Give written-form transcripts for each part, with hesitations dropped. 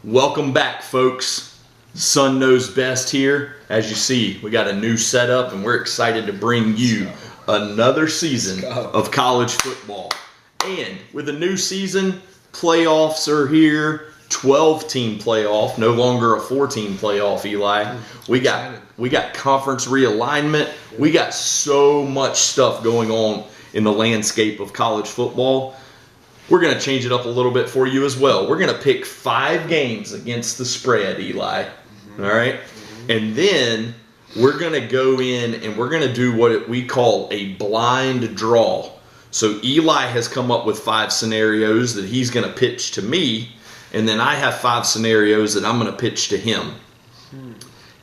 Welcome back, folks. Sun knows best here. As you see, we got a new setup, and we're excited to bring you another season of college football. And with a new season, playoffs are here. 12-team playoff, no longer a 4-team playoff, Eli. We got conference realignment. We got so much stuff going on in the landscape of college football. We're going to change it up a little bit for you as well. We're going to pick 5 games against the spread, Eli. All right? And then we're going to go in and we're going to do what we call a blind draw. So Eli has come up with 5 scenarios that he's going to pitch to me, and then I have 5 scenarios that I'm going to pitch to him.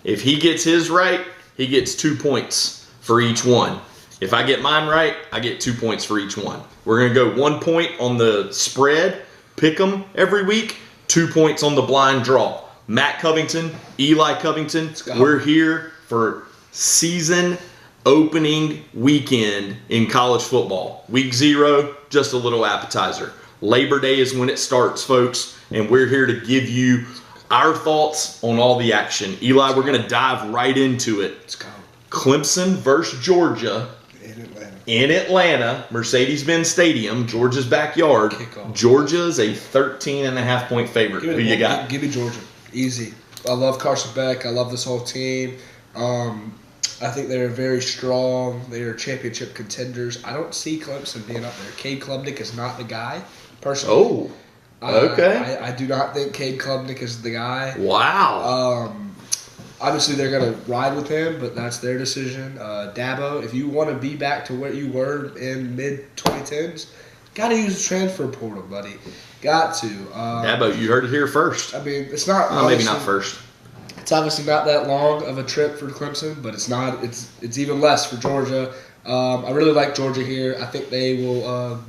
If he gets his right, he gets 2 points for each one. If I get mine right, I get 2 points for each one. We're going to go 1 point on the spread, pick them every week, 2 points on the blind draw. Matt Covington, Eli Covington, we're here for season opening weekend in college football. Week 0, just a little appetizer. Labor Day is when it starts, folks, and we're here to give you our thoughts on all the action. Eli, we're going to dive right into it. Let's go. Clemson versus Georgia. In Atlanta, Mercedes-Benz Stadium, Georgia's backyard. Kickoff. Georgia's a 13.5-point favorite. Who you got? Give me Georgia. Easy. I love Carson Beck. I love this whole team. I think they're very strong. They are championship contenders. I don't see Clemson being up there. Cade Klubnik is not the guy, personally. Oh, okay. I do not think Cade Klubnik is the guy. Wow. Obviously, they're going to ride with him, but that's their decision. Dabo, if you want to be back to where you were in mid-2010s, got to use the transfer portal, buddy. Got to. Dabo, you heard it here first. I mean, it's not. Maybe not first. It's obviously not that long of a trip for Clemson, but it's not. It's even less for Georgia. I really like Georgia here. I think they will.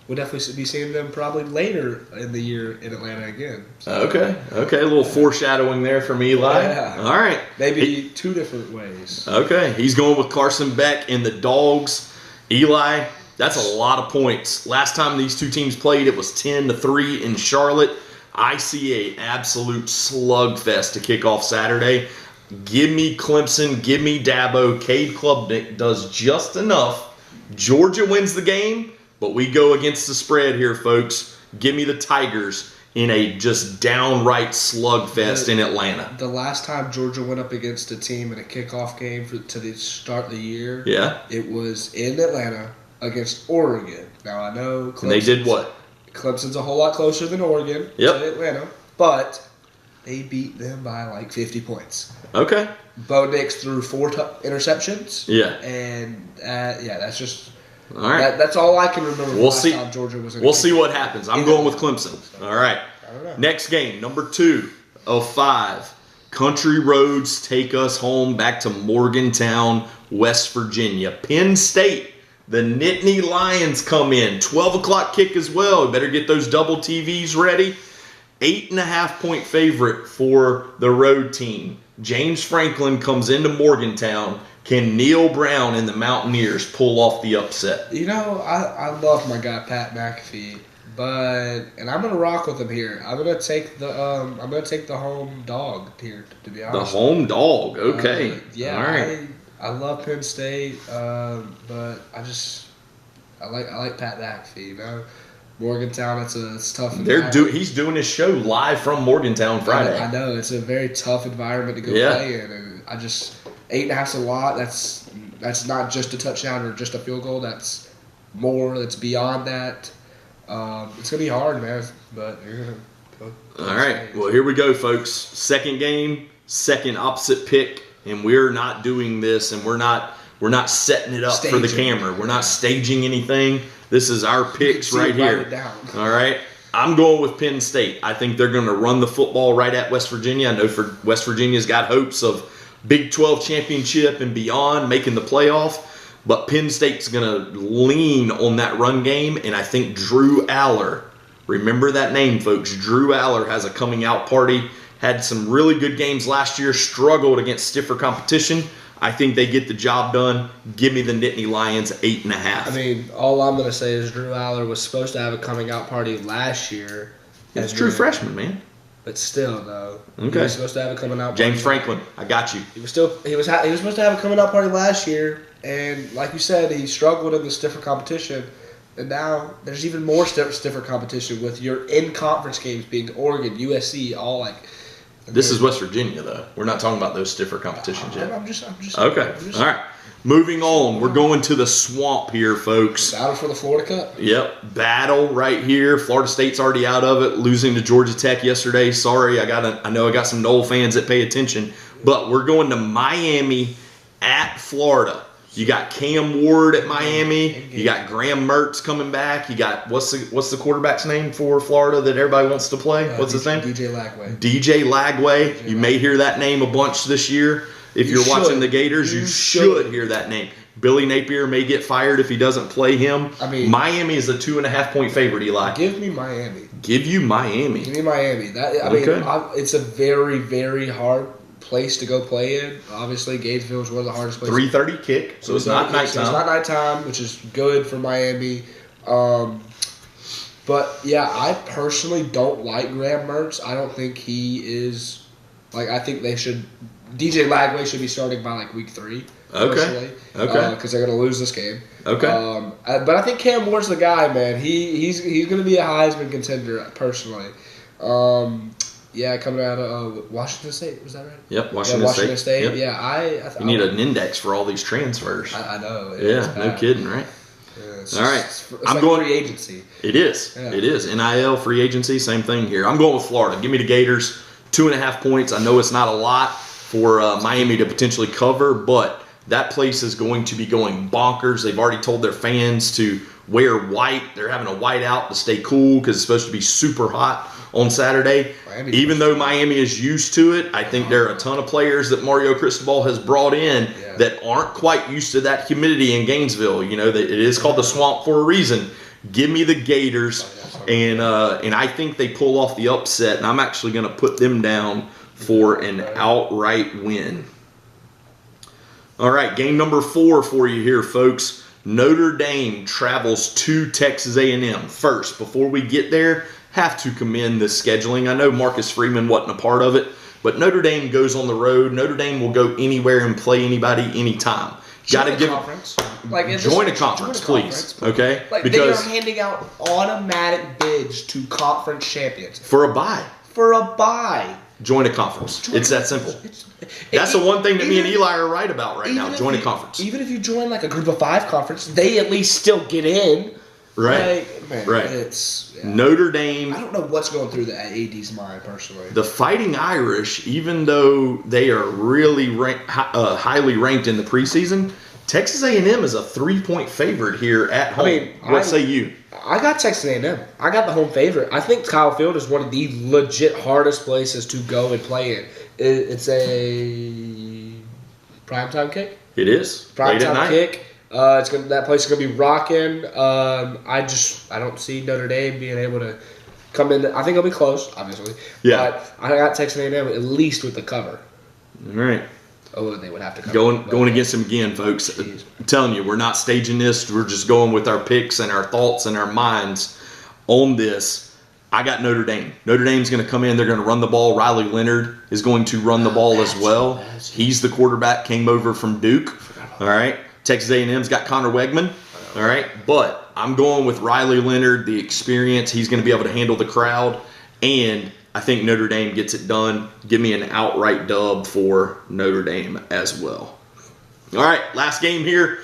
We'll definitely be seeing them probably later in the year in Atlanta again. So, Okay. A little foreshadowing there from Eli. Yeah. All right. Maybe 2 different ways. Okay. He's going with Carson Beck and the Dogs. Eli, that's a lot of points. Last time these two teams played, it was 10-3 in Charlotte. I see an absolute slugfest to kick off Saturday. Give me Clemson. Give me Dabo. Cade Klubnik does just enough. Georgia wins the game. But we go against the spread here, folks. Give me the Tigers in a just downright slugfest in Atlanta. The last time Georgia went up against a team in a kickoff game to the start of the year, it was in Atlanta against Oregon. Now, I know and they did what? Clemson's a whole lot closer than Oregon to Atlanta, but they beat them by like 50 points. Okay. Bo Nix threw 4 interceptions. Yeah. And, that's just... All right. That's all I can remember. We'll see. Time Georgia was in we'll see what happens. I'm going with Clemson. All right. I don't know. Next game, number 2 of 5. Country roads take us home back to Morgantown, West Virginia. Penn State, the Nittany Lions come in. 12 o'clock kick as well. You better get those double TVs ready. 8.5-point favorite for the road team. James Franklin comes into Morgantown. Can Neil Brown and the Mountaineers pull off the upset? You know, I love my guy Pat McAfee, and I'm gonna rock with him here. I'm gonna take the home dog here, to be honest. The home dog, okay. All right. I love Penn State, but I like Pat McAfee. You know, Morgantown, it's tough. He's doing his show live from Morgantown Friday. I know it's a very tough environment to go play in, and 8.5's a lot. That's not just a touchdown or just a field goal. That's more. That's beyond that. It's gonna be hard, man. But you're gonna go. All right. Well, here we go, folks. Second game, second opposite pick, and we're not doing this, and we're not setting it up for the camera. We're not staging anything. This is our picks right here. All right. I'm going with Penn State. I think they're going to run the football right at West Virginia. I know for West Virginia's got hopes of Big 12 championship and beyond, making the playoff. But Penn State's going to lean on that run game, and I think Drew Aller, remember that name, folks. Drew Aller has a coming out party, had some really good games last year, struggled against stiffer competition. I think they get the job done. Give me the Nittany Lions 8.5. I mean, all I'm going to say is Drew Aller was supposed to have a coming out party last year. That's true freshman, man. But still, though, Okay. he was supposed to have a coming out. James party. Franklin, I got you. He was supposed to have a coming out party last year, and like you said, he struggled in the stiffer competition. And now there's even more stiffer competition with your in-conference games being Oregon, USC, all like. This is West Virginia, though. We're not talking about those stiffer competitions yet. I'm just. Okay. All right. Moving on. We're going to the swamp here, folks. Battle for the Florida Cup. Yep. Battle right here. Florida State's already out of it, losing to Georgia Tech yesterday. Sorry, I know I got some Noel fans that pay attention, but we're going to Miami at Florida. You got Cam Ward at Miami. You got Graham Mertz coming back. You got what's the quarterback's name for Florida that everybody wants to play? What's his name? DJ Lagway. DJ Lagway. You may hear that name a bunch this year. If you're watching the Gators, you should hear that name. Billy Napier may get fired if he doesn't play him. I mean, Miami is a 2.5-point favorite, Eli. Give me Miami. Give you Miami. Give me Miami. It's a very, very hard place to go play in. Obviously, Gainesville is one of the hardest places. 3:30 kick, so it's not nighttime. So it's not nighttime, which is good for Miami. But yeah, I personally don't like Graham Mertz. I don't think he is. I think they should. DJ Lagway should be starting by week 3. Okay. Because they're going to lose this game. Okay. But I think Cam Ward's the guy, man. He's going to be a Heisman contender, personally. Yeah, coming out of Washington State, was that right? Yep, Washington State. Yep. Yeah, you need an index for all these transfers. I know. Yeah, no kidding, right? Yeah, all right, I'm going free agency. It is. Yeah. It is. NIL free agency, same thing here. I'm going with Florida. Give me the Gators. 2.5 points. I know it's not a lot for Miami to potentially cover, but that place is going to be going bonkers. They've already told their fans to wear white. They're having a white out to stay cool because it's supposed to be super hot on Saturday. Even though Miami is used to it, I think there are a ton of players that Mario Cristobal has brought in that aren't quite used to that humidity in Gainesville. You know, it is called the swamp for a reason. Give me the Gators, and I think they pull off the upset, and I'm actually going to put them down for an outright win. All right, game number 4 for you here, folks. Notre Dame travels to Texas A&M. First, before we get there, have to commend this scheduling. I know Marcus Freeman wasn't a part of it, but Notre Dame goes on the road. Notre Dame will go anywhere and play anybody anytime. Got to give conference. Join a conference, please. Okay, because they are handing out automatic bids to conference champions for a bye. Join a conference. It's that simple. That's the one thing that me and Eli are right about right now. Join a conference. Even if you join a group of 5 conference, they at least still get in. Right. Notre Dame. I don't know what's going through the AD's mind personally. The Fighting Irish, even though they are really highly ranked in the preseason, Texas A&M is a 3-point favorite here at home. What say you? I got Texas A&M. I got the home favorite. I think Kyle Field is one of the legit hardest places to go and play in. It's a primetime kick. It is. Primetime kick. That place is gonna be rocking. I don't see Notre Dame being able to come in. I think it'll be close, obviously. Yeah. But I got Texas A&M at least with the cover. All right. Oh, they would have to cover. Going against them again, folks. I'm telling you, we're not staging this. We're just going with our picks and our thoughts and our minds on this. I got Notre Dame. Notre Dame's going to come in. They're going to run the ball. Riley Leonard is going to run the ball as well. He's the quarterback, came over from Duke. All right. Texas A&M's got Connor Wegman. All right. But I'm going with Riley Leonard, the experience. He's going to be able to handle the crowd. And I think Notre Dame gets it done. Give me an outright dub for Notre Dame as well. All right, last game here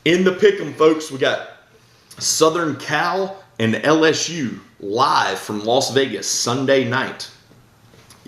in the Pick'em, folks. We got Southern Cal and LSU live from Las Vegas Sunday night.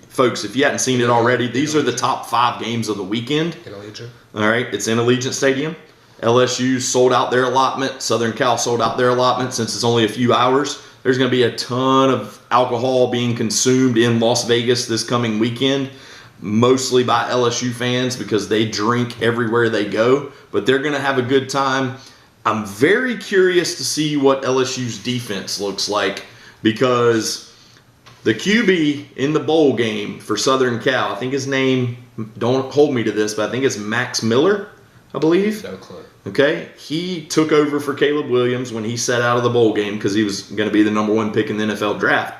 Folks, if you hadn't seen it already, these are the top 5 games of the weekend. In Allegiant. All right, it's in Allegiant Stadium. LSU sold out their allotment. Southern Cal sold out their allotment since it's only a few hours. There's going to be a ton of alcohol being consumed in Las Vegas this coming weekend, mostly by LSU fans because they drink everywhere they go, but they're going to have a good time. I'm very curious to see what LSU's defense looks like because the QB in the bowl game for Southern Cal, I think his name, don't hold me to this, but I think it's Max Miller, I believe. No clue. Okay, he took over for Caleb Williams when he sat out of the bowl game because he was going to be the number 1 pick in the NFL draft.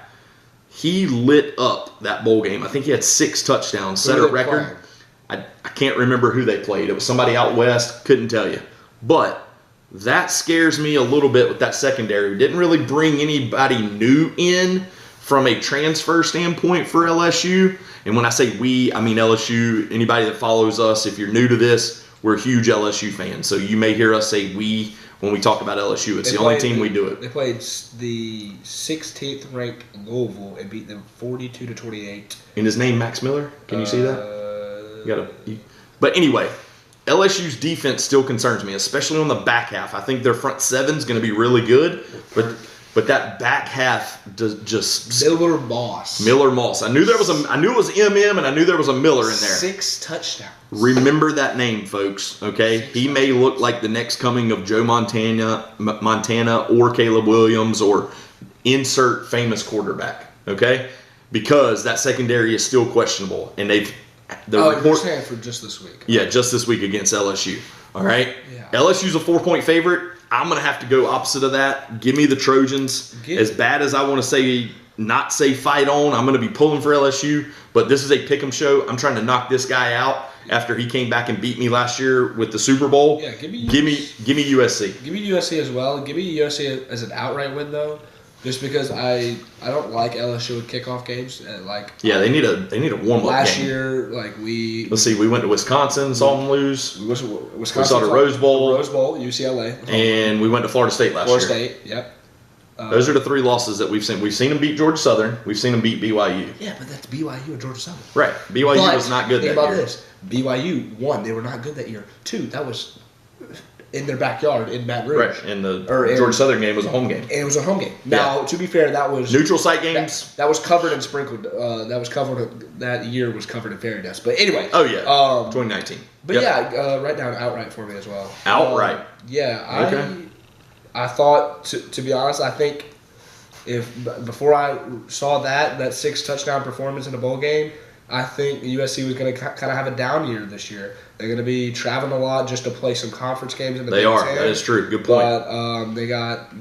he lit up that bowl game. I think he had 6 touchdowns, set a record. I can't remember who they played. It was somebody out west. Couldn't tell you. But that scares me a little bit with that secondary. We didn't really bring anybody new in from a transfer standpoint for LSU. And when I say we, I mean LSU. Anybody that follows us, if you're new to this, we're huge LSU fans. So you may hear us say we when we talk about LSU. It's the only team we do it. They played the 16th ranked Louisville and beat them 42-28. And his name Max Miller? Can you see that? But anyway, LSU's defense still concerns me, especially on the back half. I think their front seven's going to be really good, but that back half just Miller Moss. I knew it was MM, and I knew there was a Miller in there. 6 touchdowns. Remember that name, folks. Okay, he may look like the next coming of Joe Montana, or Caleb Williams, or insert famous quarterback. Okay, because that secondary is still questionable, and you're saying for just this week. Yeah, just this week against LSU. All right? Yeah. LSU's a 4-point favorite. I'm going to have to go opposite of that. Give me the Trojans. As bad as I want to not say fight on, I'm going to be pulling for LSU. But this is a pick'em show. I'm trying to knock this guy out after he came back and beat me last year with the Super Bowl. Yeah, give me USC. Give me USC as well. Give me USC as an outright win, though. Just because I don't like LSU with kickoff games. They need a warm up. Last game. year, we went to Wisconsin, saw them lose. Wisconsin, we saw the Rose Bowl, UCLA, and we went to Florida State last year. Florida State, yep. Those are the 3 losses that we've seen. We've seen them beat Georgia Southern. We've seen them beat BYU. Yeah, but that's BYU and Georgia Southern. Right. BYU was not good that year. Think about this. BYU, 1, they were not good that year. 2, that was in their backyard in Baton Rouge. Right, and the Georgia Southern game was a home game. And it was a home game. Now, to be fair, that was... Neutral site games. That was covered and sprinkled. That year was covered in fairy dust. But anyway. Oh, yeah. 2019. But write down outright for me as well. Outright? I thought, to be honest, I think before I saw that 6 touchdown performance in a bowl game, I think USC was going to kind of have a down year this year. They're going to be traveling a lot just to play some conference games in the Big Ten. They are. That is true. Good point. But they got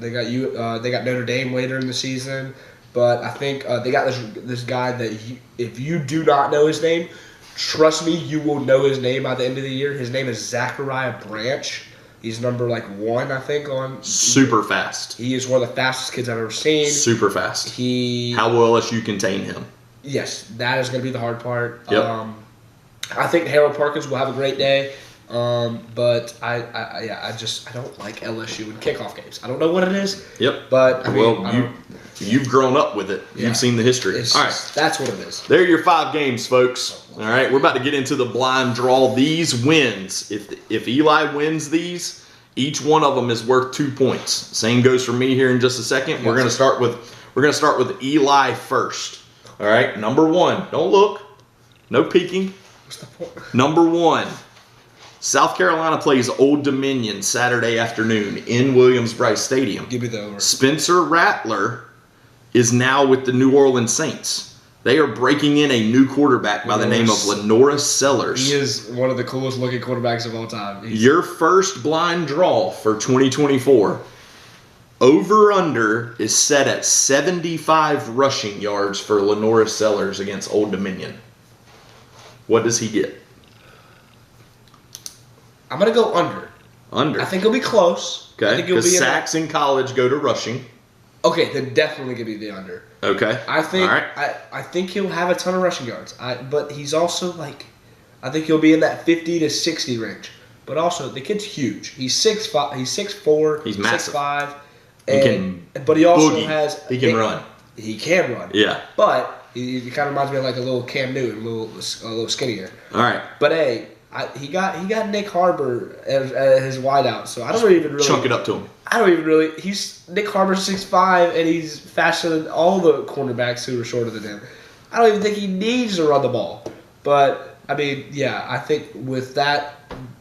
Notre Dame later in the season. But I think they got this guy that if you do not know his name, trust me, you will know his name by the end of the year. His name is Zachariah Branch. He's number 1, I think, on. Super fast. He is one of the fastest kids I've ever seen. Super fast. How will LSU contain him? Yes, that is going to be the hard part. Yep. I think Harold Perkins will have a great day, but I don't like LSU in kickoff games. I don't know what it is. Yep. But you've grown up with it. Yeah. You've seen the history. All right, that's what it is. There are your 5 games, folks. All right, we're about to get into the blind draw. These wins, if Eli wins these, each one of them is worth 2 points. Same goes for me here in just a second. We're going to start with Eli first. All right, number 1. Don't look. No peeking. What's the point? Number 1. South Carolina plays Old Dominion Saturday afternoon in Williams-Brice Stadium. Give me the over. Spencer Rattler is now with the New Orleans Saints. They are breaking in a new quarterback by the name of Lenora Sellers. He is one of the coolest looking quarterbacks of all time. Your first blind draw for 2024. Over-under is set at 75 rushing yards for Lenora Sellers against Old Dominion. What does he get? I'm going to go under. Under. I think he'll be close. Okay, because sacks in college go to rushing. Okay, then definitely give me the under. Okay. I think all right. I think he'll have a ton of rushing yards. But he's also I think he'll be in that 50 to 60 range. But also, the kid's huge. He's 6'5", he's 6'4", he's massive. 6'5". But he also He can run. He can run. Yeah. But he kind of reminds me of like a little Cam Newton, a little skinnier. All right. But hey, he got Nick Harbor as his wideout, so I don't even really chunk it up to him. He's Nick Harbor's 6'5", and he's faster than all the cornerbacks who are shorter than him. I don't even think he needs to run the ball. But I mean, yeah, I think with that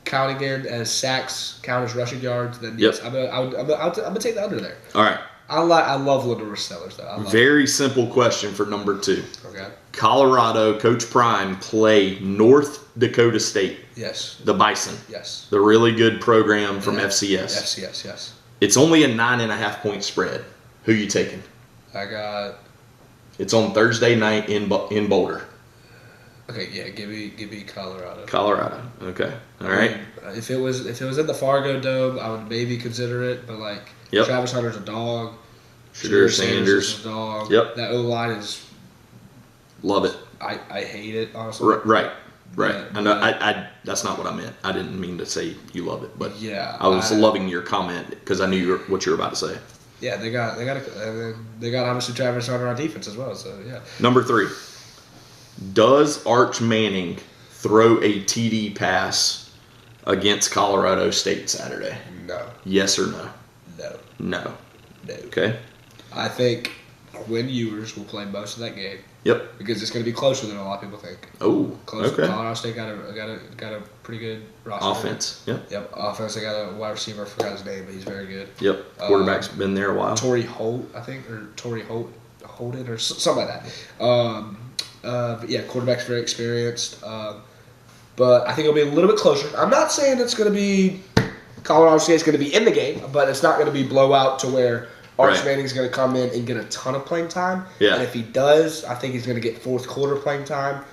counting in as sacks, count as rushing yards, then yes, I'm gonna take the under there. All right. I love Lenora Sellers though. Very simple question for number 2. Okay. Colorado, Coach Prime play North Dakota State. Yes. The Bison. Yes. The really good program from FCS. Yes. It's only a 9.5 point spread. Who you taking? I got It's on Thursday night in Boulder. Okay, yeah, give me Colorado. Colorado. Okay. All right. I mean, if it was in the Fargo Dome, I would maybe consider it, but like Yep. Travis Hunter's a dog. Shedeur Sanders is a dog. Yep. That O line is. Love it. I hate it, honestly. Right. Yeah, I know. I that's not what I meant. I didn't mean to say you love it, but yeah, I was loving your comment because I knew what you were about to say. Yeah, they got obviously Travis Hunter on defense as well. So yeah. Number 3. Does Arch Manning throw a TD pass against Colorado State Saturday? No. Yes or no? No. No. No. Okay. I think Quinn Ewers will play most of that game. Yep. Because it's going to be closer than a lot of people think. Oh. Closer. Okay. Colorado State got a pretty good roster. Offense. Yep. Yep. Offense. They got a wide receiver. I forgot his name, but he's very good. Yep. Quarterback's been there a while. Torrey Holt, I think, or Torrey Holden, or something like that. But yeah, quarterback's very experienced. But I think it'll be a little bit closer. I'm not saying it's going to be Colorado State's going to be in the game, but it's not going to be blowout to where Arch Manning's going to come in and get a ton of playing time. Yeah. And if he does, I think he's going to get fourth quarter playing time.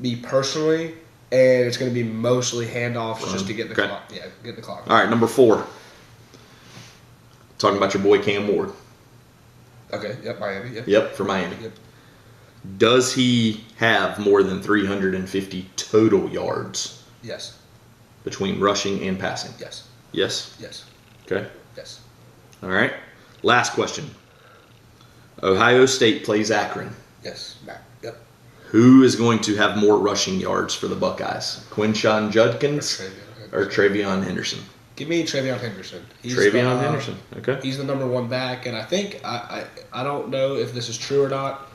Me personally, and it's going to be mostly handoffs just to get the clock. Yeah, get the clock. All right, number 4. Talking about your boy Cam Ward. Okay. Yep. Miami. Yep. Yep, for Miami. Yep. Does he have more than 350 total yards Yes. between rushing and passing? Yes. Yes. Yes. Okay. Yes. All right. Last question. Ohio State plays Akron. Yes. Mac. Yep. Who is going to have more rushing yards for the Buckeyes? Quinshon Judkins or TreVeyon Henderson? Give me TreVeyon Henderson. TreVeyon Henderson. Okay. He's the number 1 back, and I think I don't know if this is true or not.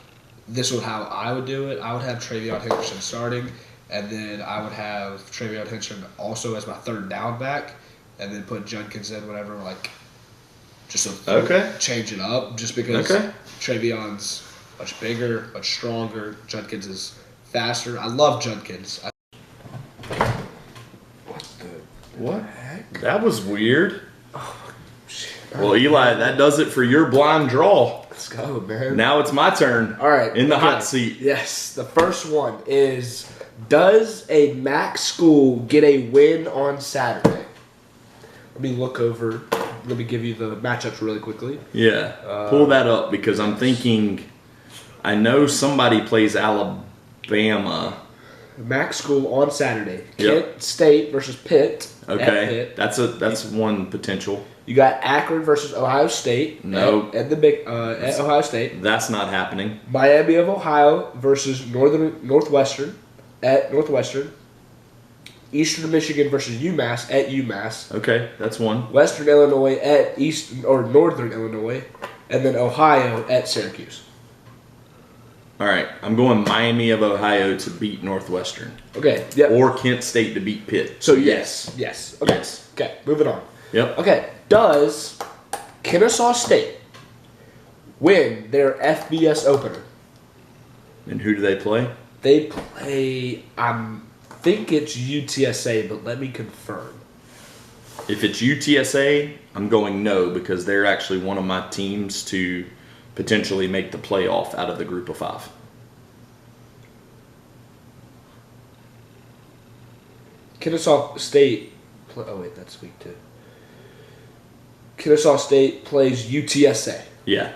This is how I would do it. I would have TreVeyon Henderson starting, and then I would have TreVeyon Henderson also as my third down back, and then put Judkins in whatever, like just to change it up. Just because TreVeyon's much bigger, much stronger. Judkins is faster. I love Judkins. What? Heck? That was weird. Oh, shit. Well, Eli, that does it for your blind draw. Let's go, man. Now it's my turn. All right. In the hot seat. Yes. The first one is, does a MAC school get a win on Saturday? Let me look over. Let me give you the matchups really quickly. Yeah. Pull that up because I'm thinking, I know somebody plays Alabama. MAC school on Saturday. Yep. Kent State versus Pitt. Okay. That's one potential. You got Akron versus Ohio State. No. At Ohio State. That's not happening. Miami of Ohio versus Northwestern at Northwestern. Eastern Michigan versus UMass at UMass. Okay, that's one. Western Illinois at Northern Illinois, and then Ohio at Syracuse. All right, I'm going Miami of Ohio to beat Northwestern. Okay. Yep. Or Kent State to beat Pitt. So yes. Okay. Yes. Okay. Moving on. Yep. Okay. Does Kennesaw State win their FBS opener? And who do they play? They play. I think it's UTSA, but let me confirm. If it's UTSA, I'm going no because they're actually one of my teams to potentially make the playoff out of the group of 5. Kennesaw State. Oh wait, that's week 2. Kennesaw State plays UTSA. Yeah.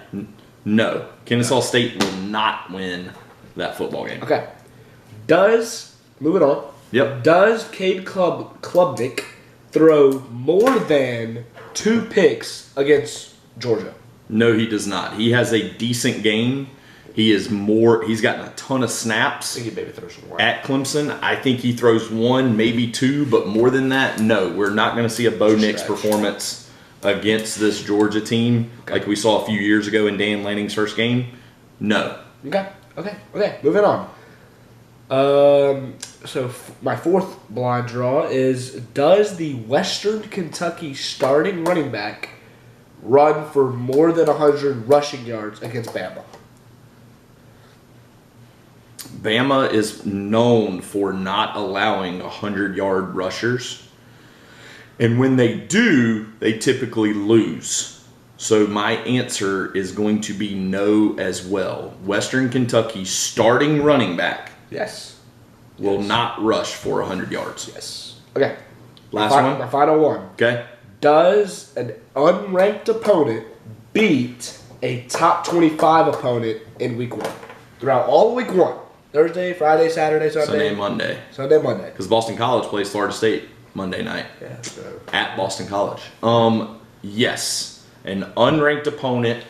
No. Kennesaw State will not win that football game. Okay. Moving on. Yep. Does Cade Klubnik throw more than 2 picks against Georgia? No, he does not. He has a decent game. He's gotten a ton of snaps I think he maybe throws some more. at Clemson. I think he throws 1, maybe 2, but more than that, no. We're not going to see a Bo Nix performance against this Georgia team like we saw a few years ago in Dan Lanning's first game. No. Okay. Moving on. So my fourth blind draw is, does the Western Kentucky starting running back run for more than 100 rushing yards against Bama? Bama is known for not allowing 100-yard rushers. And when they do, they typically lose. So my answer is going to be no as well. Western Kentucky starting running back Yes. will not rush for 100 yards. Yes. Okay. Last My one. final one. Okay. Does an unranked opponent beat a top 25 opponent in week 1? Throughout all of week 1. Thursday, Friday, Saturday, Sunday. Monday. Sunday, Monday. Because Boston College plays Florida State Monday night. Yeah. So. At Boston College. Yes. An unranked opponent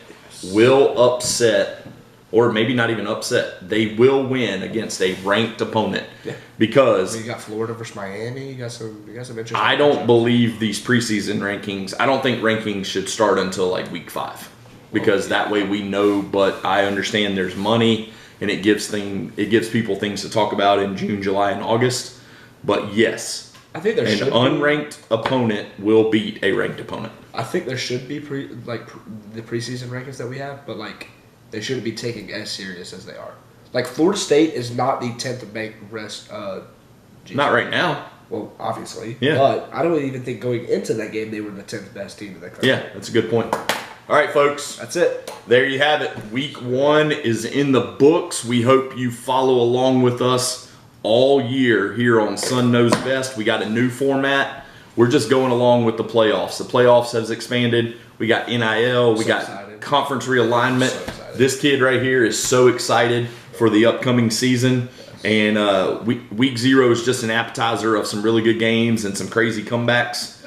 will upset, or maybe not even upset, they will win against a ranked opponent. Yeah. Because You got Florida versus Miami. You got some interesting. I don't believe these preseason rankings. I don't think rankings should start until like week 5, because that way we know. But I understand there's money, and it gives people things to talk about in June, July, and August. But yes, I think there an should unranked opponent will beat a ranked opponent. I think there should be the preseason rankings that we have, but like they shouldn't be taken as serious as they are. Like Florida State is not the 10th ranked rest. Not right now. Well, obviously. Yeah. But I don't even think going into that game they were the 10th best team in the country. Yeah, that's a good point. All right, folks. That's it. There you have it. Week 1 is in the books. We hope you follow along with us all year here on Sun Knows Best. We got a new format. We're just going along with the playoffs. The playoffs has expanded. We got NIL. We got excited. conference realignment. So excited. This kid right here is so excited for the upcoming season. And week 0 is just an appetizer of some really good games and some crazy comebacks.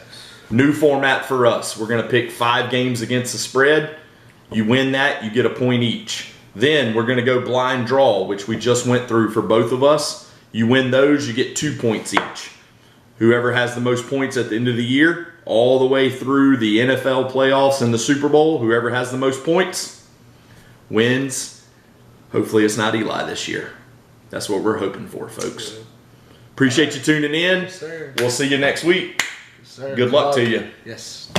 New format for us. We're going to pick 5 games against the spread. You win that, you get a point each. Then we're going to go blind draw, which we just went through for both of us. You win those, you get 2 points each. Whoever has the most points at the end of the year, all the way through the NFL playoffs and the Super Bowl, whoever has the most points wins. Hopefully it's not Eli this year. That's what we're hoping for, folks. Appreciate you tuning in. Yes, sir. We'll see you next week. Yes, sir. Good luck to you. Yes.